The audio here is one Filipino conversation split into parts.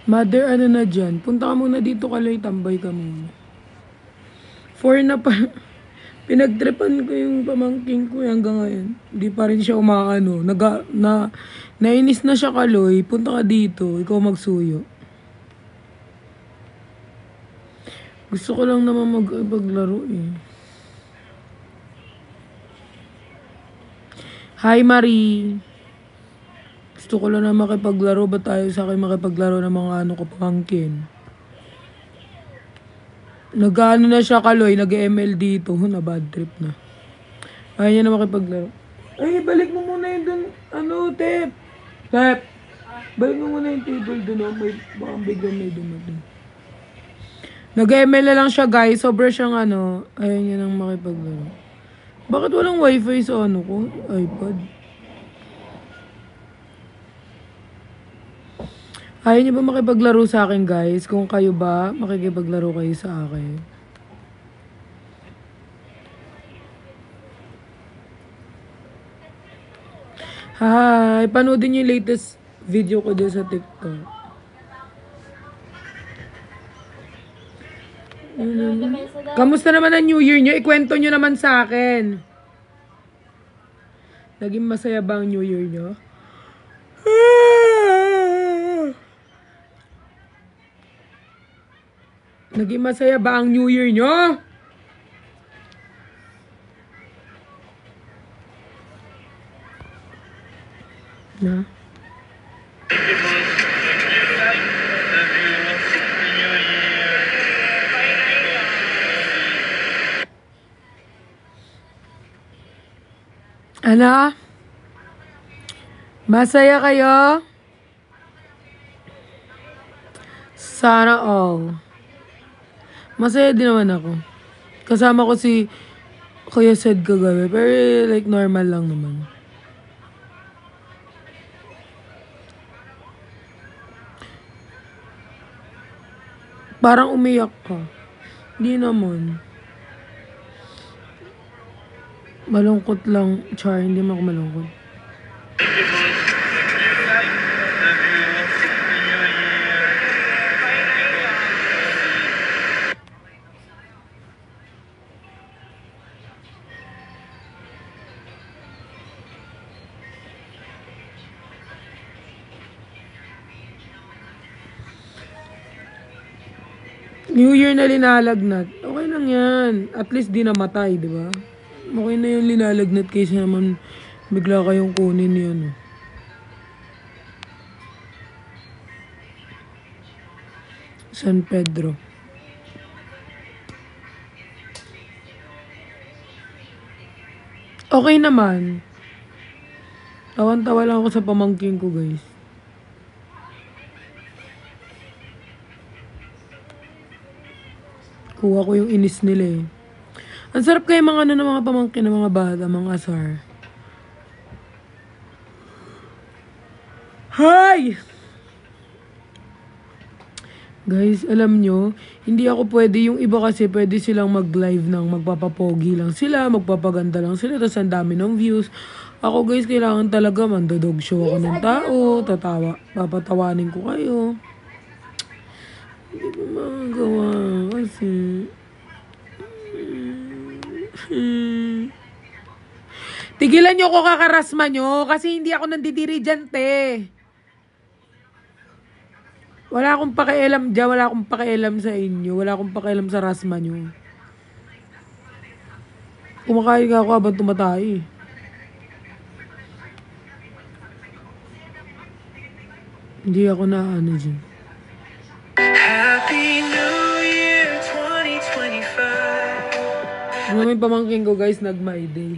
Mother, ano na dyan? Punta ka muna dito, Kaloy. Tambay ka muna. 4 na pa. Pinagtripan ko yung pamangking ko hanggang ngayon. Hindi pa rin siya umaano. Nainis na siya, Kaloy. Punta ka dito. Ikaw magsuyo. Gusto ko lang naman maglaro eh. Hi, Marie. Gusto ko lang na makipaglaro. Ba tayo sa akin makipaglaro ng mga ano ko pamangkin? Nag-ano na siya, Kaloy. Nag-ML dito. Na bad trip na. Ayaw niya na makipaglaro. Ay, balik mo muna yun dun. Ano, Tep? Tep! Balik mo muna yung table dun. Oh. Baka biglang may dumating. Nag-ML na lang siya, guys. Sobra siyang ano. Ayaw niya nang makipaglaro. Bakit walang wifi sa ano ko? iPad. Ayaw niyo ba makipaglaro sa akin, guys? Kung kayo ba, makikipaglaro kayo sa akin. Hi! Panoodin niyo yung latest video ko dyan sa TikTok. Kamusta naman ang New Year niyo? Ikwento niyo naman sa akin. Naging masaya ba ang New Year niyo? Naging masaya ba ang New Year nyo? Na? Ano? Masaya kayo? Sana all. Masaya din naman ako. Kasama ko si Kuya Sed kagabi. Pero like normal lang naman. Parang umiyak ka. Hindi naman. Malungkot lang. Char, hindi mo ako malungkot. New Year na linalagnat. Okay lang yan. At least di namatay, di ba? Okay na yung linalagnat kaysa naman bigla kayong kunin yun. San Pedro. Okay naman. Tawan-tawa lang ako sa pamangking ko, guys. Kuha ko yung inis nila eh. Ang sarap kayo mga ano ng mga pamangkin ng mga bata, mga asar. Hi! Guys, alam nyo, hindi ako pwede, yung iba kasi pwede silang mag-live ng magpapapogi lang sila, magpapaganda lang sila, tapos ang dami ng views. Ako guys, kailangan talaga mandodog show ako ng tao, papatawanin ko kayo. Hindi ko magagawa kasi... Tigilan nyo ko kakarasma nyo kasi hindi ako nandidiri dyan, te. Wala akong pakialam dyan, wala akong pakialam sa inyo, wala akong pakialam sa rasma nyo. Kumakain ka ako habang tumatay. Hindi ako na ano dyan. Happy New Year 2025. Ano may pamangking ko guys, nag-my day.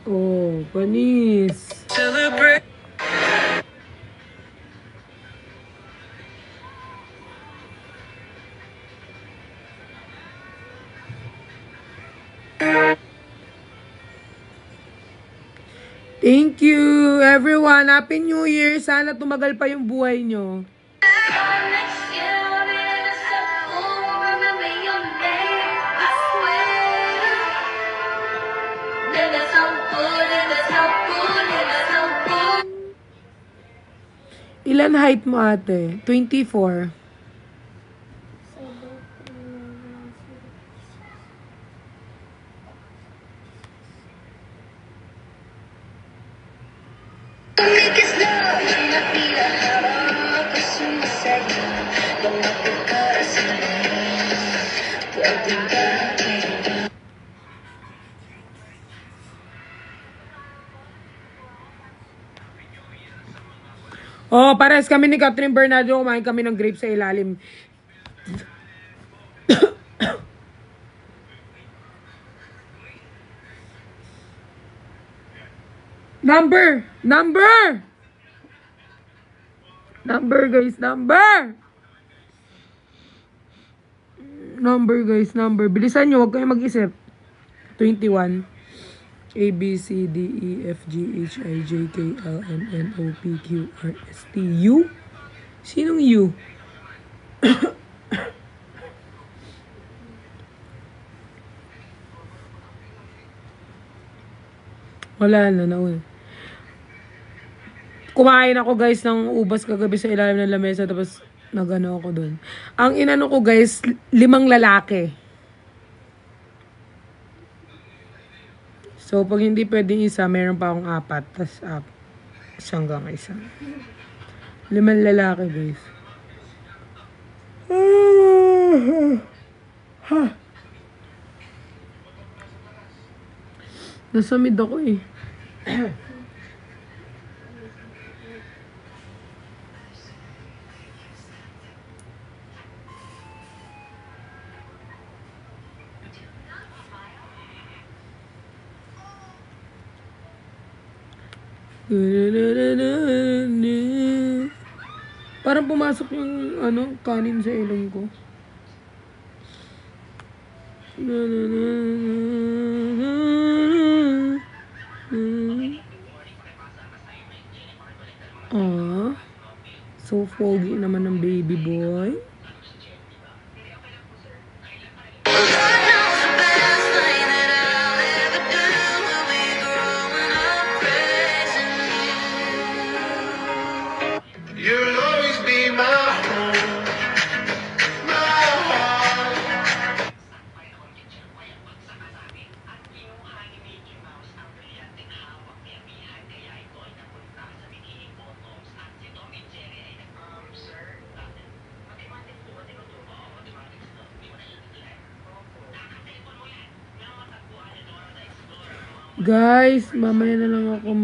Oh, panis. Celebrate. Thank you, everyone. Happy New Year. Sana tumagal pa yung buhay nyo. Ilan height mo ate? 24. Tumigas na mga tila harap at sumasaya mga pagkakasalan. Pwede ba Oh, pares kami ni Catherine Bernardo. Kumain kami ng grapes sa ilalim. Number! Number! Number, guys. Number! Number, guys. Number. Bilisan nyo. Huwag kayong mag-isip. 21. A, B, C, D, E, F, G, H, I, J, K, L, M, N, O, P, Q, R, S, T, U? Sinong U? Wala na, nauna. Kumain ako guys ng ubas kagabi sa ilalim ng lamesa tapos nagano ako doon. Ang inano ko guys, 5 lalaki. So pag hindi pwedeng isa, meron pa akong 4. Tapos hanggang isa. 5 lalaki guys. Nasa mid ako eh. Parang pumasok yung kanin sa ilong ko. So foggy naman ng baby boy. You'll always be my home, my heart. Guys, mamaya na lang ako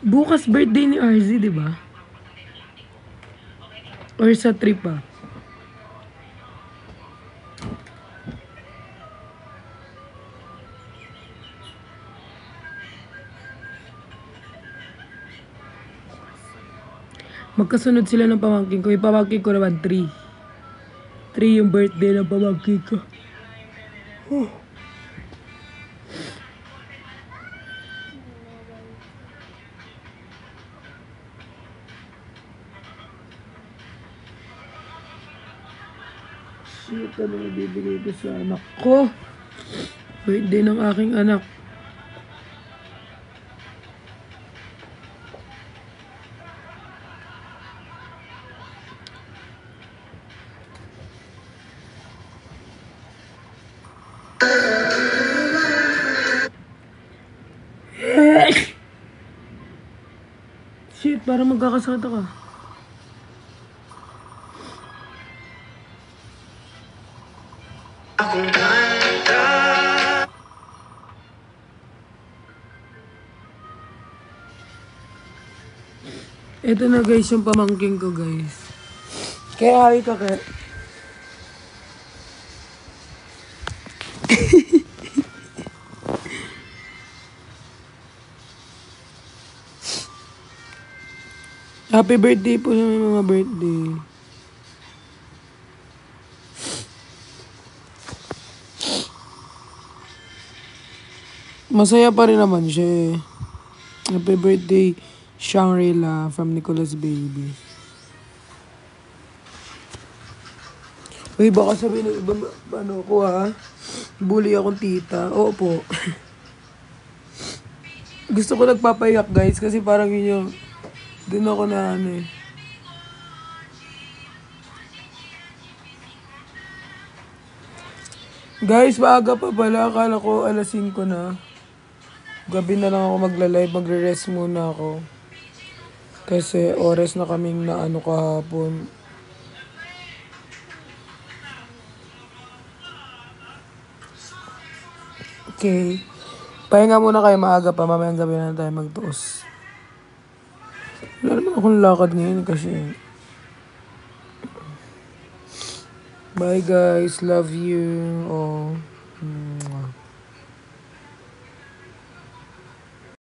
Bukas birthday ni RZ, di ba? Or sa trip ba? Magkasunod sila ng pamangkin ko. Yung pamangkin ko naman 3. 3 yung birthday ng pamangkin ko. Shit, ano bibigay ko sa anak ko? Birthday ng aking anak. Shit, parang magkakasakit ako. Ito na guys yung pamangking ko guys. Kaya hawi ka kaya. Happy birthday po sa mga birthday. Masaya pa rin naman siya eh. Happy birthday, Shangri-La from Nicholas Baby. Uy, baka sabihin ng iba, ano ko ha? Bully akong tita. Oo po. Gusto ko nagpapayak guys kasi parang yun yung, dun ako na ano eh. Guys, maaga pa pala. Akala ko alas 5 na. Gabi na lang ako magla-live. Magre-rest muna ako. Kasi oras na kaming na ano kahapon. Okay. Pahinga muna kayo maaga pa. Mamayang gabi na tayo magtuos. Wala naman akong lakad ngayon kasi. Bye guys. Love you. Oh.